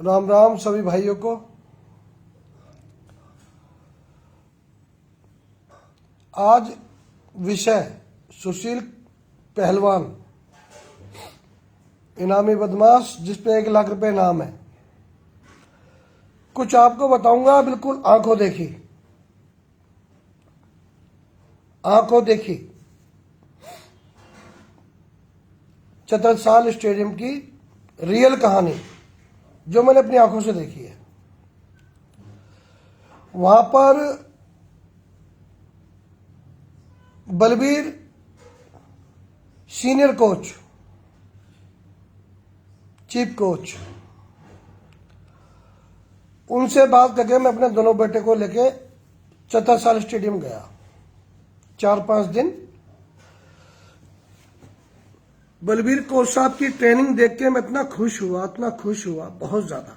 राम राम सभी भाइयों को। आज विषय सुशील पहलवान इनामी बदमाश जिस पे 1 लाख रुपए इनाम है। कुछ आपको बताऊंगा, बिल्कुल आंखों देखी चतरसाल स्टेडियम की रियल कहानी जो मैंने अपनी आंखों से देखी है। वहां पर Balbir senior coach, chief coach, उनसे बात करके मैं अपने दोनों बेटे को लेके चतरसाल स्टेडियम गया। 4-5 दिन बलबीर कोच साहब की ट्रेनिंग देख के मैं इतना खुश हुआ बहुत ज्यादा।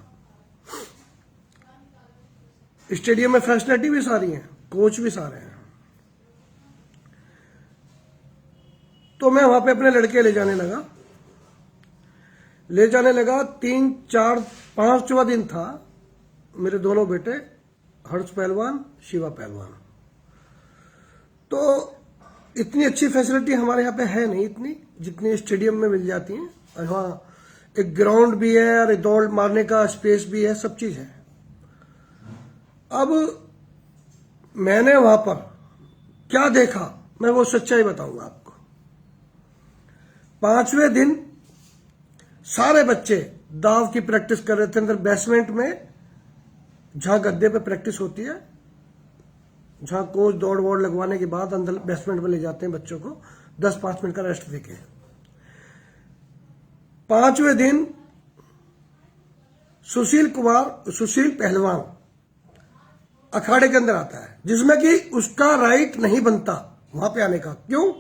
स्टेडियम में फैसिलिटी भी सारी है, कोच भी सारे हैं। तो मैं वहां पे अपने लड़के ले जाने लगा 3, 4, 5वां दिन था। मेरे दोनों बेटे हर्ष पहलवान, शिवा पहलवान। तो इतनी अच्छी फैसिलिटी हमारे यहाँ पे है नहीं, इतनी जितनी स्टेडियम में मिल जाती है। और वहाँ एक ग्राउंड भी है और दौड़ मारने का स्पेस भी है, सब चीज है। अब मैंने वहां पर क्या देखा, मैं वो सच्चाई बताऊंगा आपको। 5वें दिन सारे बच्चे दाव की प्रैक्टिस कर रहे थे अंदर बेसमेंट में, जहां गद्दे पे प्रैक्टिस होती है, जहां कोच दौड़ वोड़ लगवाने के बाद अंदर बेसमेंट में ले जाते हैं बच्चों को 10-5 मिनट का रेस्ट देके। 5वें दिन सुशील पहलवान अखाड़े के अंदर आता है, जिसमें कि उसका राइट नहीं बनता वहां पे आने का। क्यों?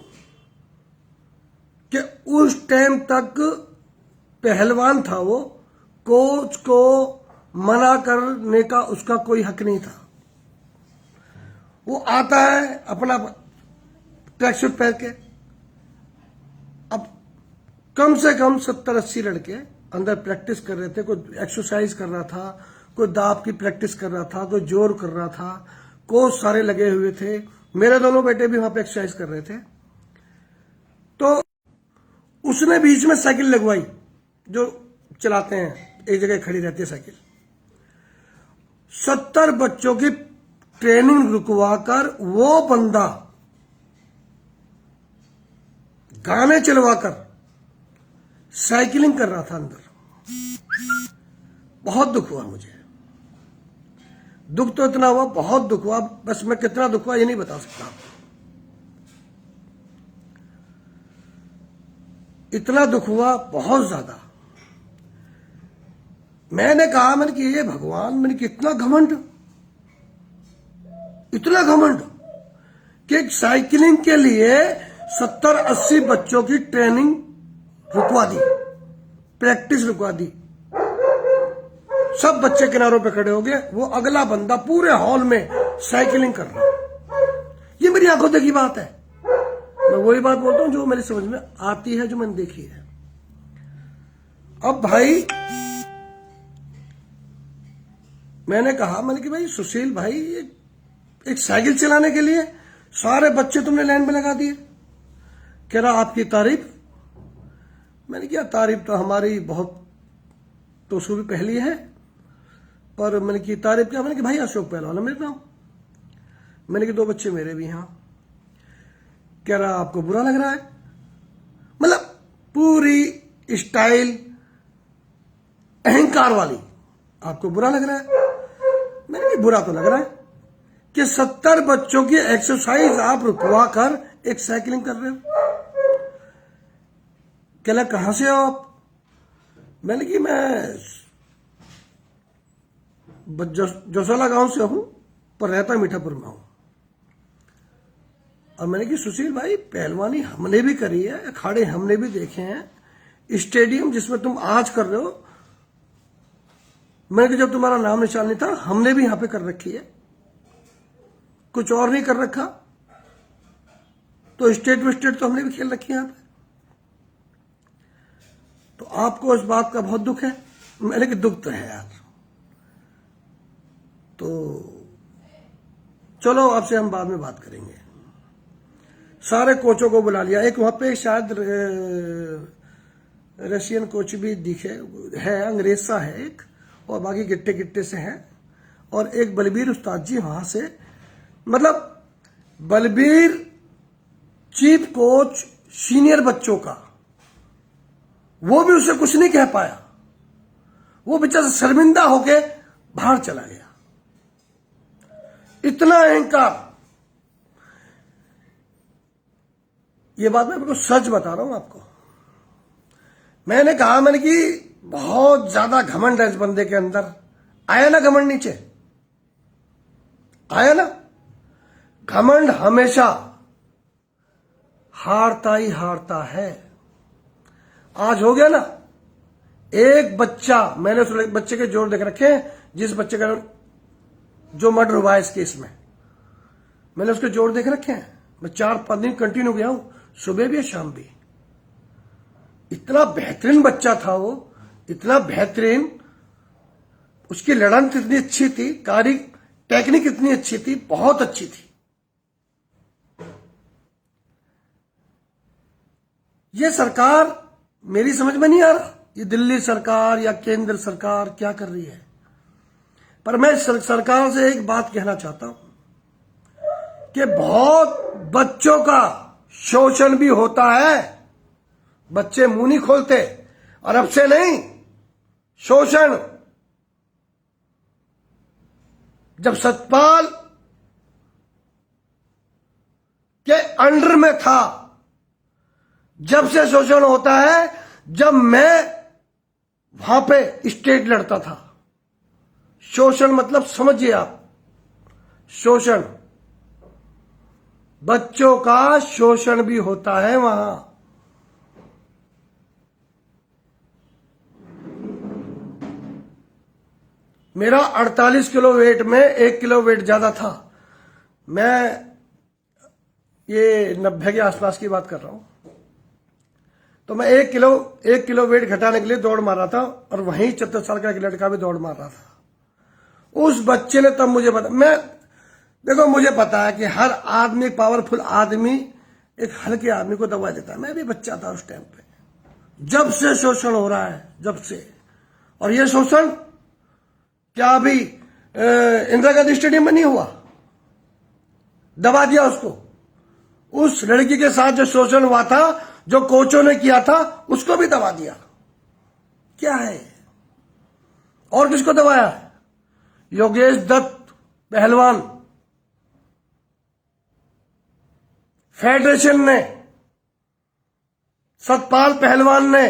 कि उस टाइम तक पहलवान था वो, कोच को मना करने का उसका कोई हक नहीं था। वो आता है अपना ट्रैक सूट पहन के। अब कम से कम 70-80 लड़के अंदर प्रैक्टिस कर रहे थे। कोई एक्सरसाइज कर रहा था, कोई दाब की प्रैक्टिस कर रहा था, कोई जोर कर रहा था, कोच सारे लगे हुए थे। मेरे दोनों बेटे भी वहां पे एक्सरसाइज कर रहे थे। तो उसने बीच में साइकिल लगवाई, जो चलाते हैं, एक जगह खड़ी रहती है साइकिल। 70 बच्चों की ट्रेनिंग रुकवाकर वो बंदा गाने चलवाकर साइकिलिंग कर रहा था अंदर। बहुत दुख हुआ मुझे। दुख तो इतना हुआ, बहुत दुख हुआ। बस मैं कितना दुख हुआ ये नहीं बता सकता आपको। इतना दुख हुआ, बहुत ज्यादा। मैंने कहा, मैंने कि ये भगवान, मैंने कि इतना घमंड कि एक साइकिलिंग के लिए 70-80 बच्चों की ट्रेनिंग रुकवा दी, प्रैक्टिस रुकवा दी। सब बच्चे किनारों पे खड़े हो गए, वो अगला बंदा पूरे हॉल में साइकिलिंग कर रहा। ये मेरी आंखों देखी बात है। मैं वही बात बोलता हूं जो मेरी समझ में आती है, जो मैंने देखी है। अब भाई मैंने कहा, मैंने कि भाई सुशील भाई, एक साइकिल चलाने के लिए सारे बच्चे तुमने लाइन में लगा दिए। कह रहा आपकी तारीफ। मैंने किया, तारीफ तो हमारी बहुत तो भी पहली है, पर मैंने की तारीफ क्या? मैंने कि भाई अशोक पहलवान है मेरा नाम। मैंने कि 2 बच्चे मेरे भी हैं। कह रहा आपको बुरा लग रहा है? मतलब पूरी स्टाइल अहंकार वाली, आपको बुरा लग रहा है? मैंने कि बुरा तो लग रहा है कि 70 बच्चों की एक्सरसाइज आप रुकवा कर एक साइकिलिंग कर रहे हो। कहला कहां से हो आप? मैंने कि मैं जोसाला गांव से हूं, पर रहता मीठापुर में हूं। और मैंने कि सुशील भाई, पहलवानी हमने भी करी है, अखाड़े हमने भी देखे हैं। स्टेडियम जिसमें तुम आज कर रहे हो, मैंने कि जब तुम्हारा नाम निशान नहीं था, हमने भी यहां पे कर रखी है, कुछ और नहीं कर रखा। तो स्टेट तो हमने भी खेल रखी है यहां पे। तो आपको इस बात का बहुत दुख है मैंने कि दुख तो है यार। तो चलो आपसे हम बाद में बात करेंगे। सारे कोचों को बुला लिया। एक वहां पे शायद रशियन कोच भी दिखे है, अंग्रेज सा है एक, और बाकी गिट्टे गिट्टे से हैं। और एक बलबीर उस्ताद जी वहां से, मतलब बलबीर चीफ कोच सीनियर बच्चों का, वो भी उसे कुछ नहीं कह पाया। वो बेचारा शर्मिंदा होके बाहर चला गया। इतना अहंकार। ये बात मैं आपको सच बता रहा हूं आपको। मैंने कहा, मैंने कि बहुत ज्यादा घमंड है इस बंदे के अंदर। आया ना घमंड नीचे, आया ना। घमंड हमेशा हारता ही हारता है। आज हो गया ना। एक बच्चा, मैंने उस बच्चे के जोड़ देख रखे हैं, जिस बच्चे का जो मर्डर हुआ है इस केस में, मैंने उसके जोड़ देख रखे हैं। मैं 4-5 दिन कंटिन्यू गया हूं, सुबह भी शाम भी। इतना बेहतरीन बच्चा था वो, इतना बेहतरीन। उसकी लड़न इतनी अच्छी थी, टेक्निक इतनी अच्छी थी, बहुत अच्छी थी। ये सरकार मेरी समझ में नहीं आ रहा, ये दिल्ली सरकार या केंद्र सरकार क्या कर रही है। पर मैं सरकार से एक बात कहना चाहता हूं कि बहुत बच्चों का शोषण भी होता है। बच्चे मुंह नहीं खोलते, और अब से नहीं, शोषण। जब सतपाल के अंडर में था, जब से शोषण होता है। जब मैं वहां पे स्टेट लड़ता था, शोषण मतलब समझिए आप, शोषण, बच्चों का शोषण भी होता है वहां। मेरा 48 किलो वेट में 1 किलो वेट ज्यादा था। मैं ये 90 के आसपास की बात कर रहा हूं। तो मैं 1 किलो वेट घटाने के लिए दौड़ मार रहा था, और वहीं 74 साल का एक लड़का भी दौड़ मार रहा था। उस बच्चे ने तब मुझे देखो मुझे पता है कि हर आदमी, पावरफुल आदमी एक हल्के आदमी को दबा देता है। मैं भी बच्चा था उस टाइम पे, जब से शोषण हो रहा है, जब से। और ये शोषण क्या अभी इंदिरा गांधी स्टेडियम में नहीं हुआ? दबा दिया उसको। उस लड़की के साथ जो शोषण हुआ था, जो कोचों ने किया था, उसको भी दबा दिया। क्या है? और किसको दबाया है? योगेश दत्त पहलवान, फेडरेशन ने, सतपाल पहलवान ने,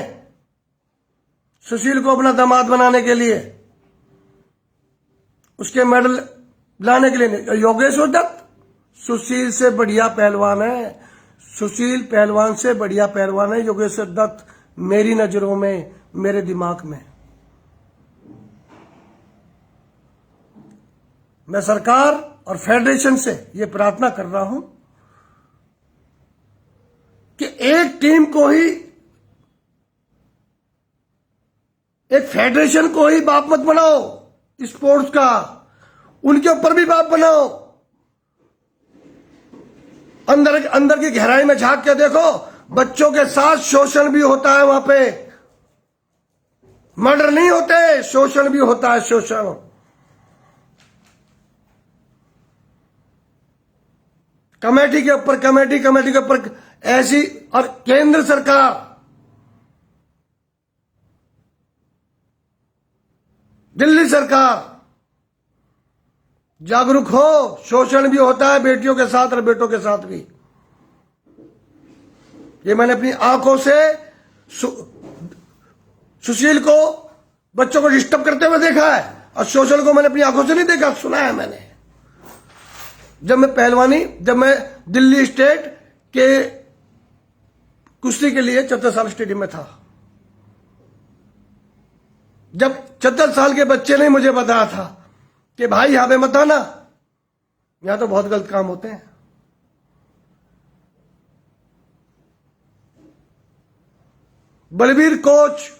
सुशील को अपना दामाद बनाने के लिए, उसके मेडल लाने के लिए। योगेश दत्त सुशील से बढ़िया पहलवान है। सुशील पहलवान से बढ़िया पहलवान है योगेश दत्त, मेरी नजरों में, मेरे दिमाग में। मैं सरकार और फेडरेशन से यह प्रार्थना कर रहा हूं कि एक टीम को ही, एक फेडरेशन को ही बाप मत बनाओ स्पोर्ट्स का, उनके ऊपर भी बाप बनाओ। अंदर की गहराई में झांक के देखो, बच्चों के साथ शोषण भी होता है वहां पे। मर्डर नहीं होते, शोषण भी होता है, शोषण। कमेटी के ऊपर ऐसी। और केंद्र सरकार, दिल्ली सरकार जागरूक हो। शोषण भी होता है बेटियों के साथ और बेटों के साथ भी। ये मैंने अपनी आंखों से सुशील को, बच्चों को डिस्टर्ब करते हुए देखा है, और शोषण को मैंने अपनी आंखों से नहीं देखा, सुना है मैंने। जब मैं दिल्ली स्टेट के कुश्ती के लिए 74 साल स्टेडियम में था, जब 74 साल के बच्चे ने मुझे बताया था कि भाई यहां पे मत आना, यहां तो बहुत गलत काम होते हैं। बलबीर कोच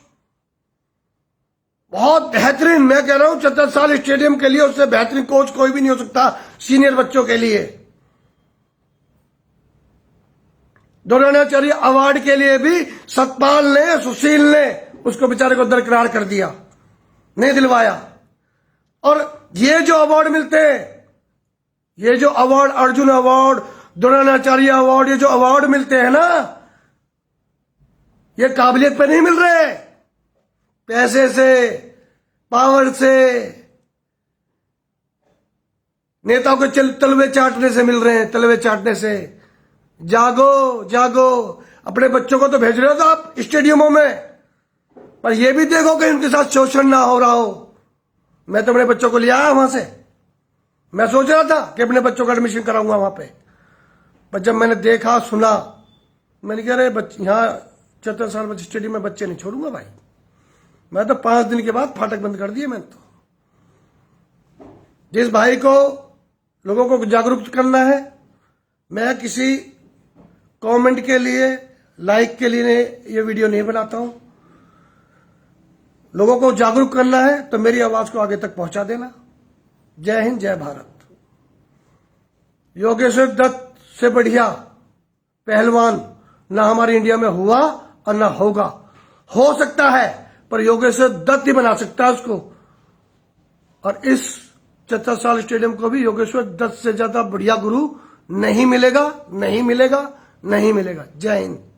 बहुत बेहतरीन, मैं कह रहा हूं चतरसाल स्टेडियम के लिए उससे बेहतरीन कोच कोई भी नहीं हो सकता सीनियर बच्चों के लिए। द्रोणाचार्य अवार्ड के लिए भी सतपाल ने, सुशील ने उसको बेचारे को दरकिनार कर दिया, नहीं दिलवाया। और ये जो अवार्ड मिलते हैं, ये जो award, Arjun award, Dronacharya award, ये जो अवार्ड मिलते हैं ना, ये काबिलियत पे नहीं मिल रहे, पैसे से, पावर से, नेताओं के तलवे चाटने से मिल रहे हैं, तलवे चाटने से। जागो जागो, अपने बच्चों को तो भेज रहे हो तो आप स्टेडियमों में, पर यह भी देखो कि उनके साथ शोषण ना हो रहा हो। मैं तो अपने बच्चों को ले आया वहां से, मैं सोच रहा था कि अपने बच्चों का एडमिशन कराऊंगा वहां पे, पर जब मैंने देखा सुना, मैंने कहा अरे यहाँ चतरसाल स्टेडियम में बच्चे नहीं छोड़ूंगा भाई। मैं तो 5 दिन के बाद फाटक बंद कर दिए मैंने तो। जिस भाई को लोगों को जागरूक करना है, मैं किसी कमेंट के लिए, लाइक के लिए ये वीडियो नहीं बनाता हूं। लोगों को जागरूक करना है तो मेरी आवाज को आगे तक पहुंचा देना। जय हिंद, जय भारत। योगेश्वर दत्त से बढ़िया पहलवान ना हमारे इंडिया में हुआ और ना होगा। हो सकता है पर योगेश्वर दत्त ही बना सकता है उसको, और इस चतरसाल स्टेडियम को भी योगेश्वर दत्त से ज्यादा बढ़िया गुरु नहीं मिलेगा, नहीं मिलेगा, नहीं मिलेगा। जय हिंद।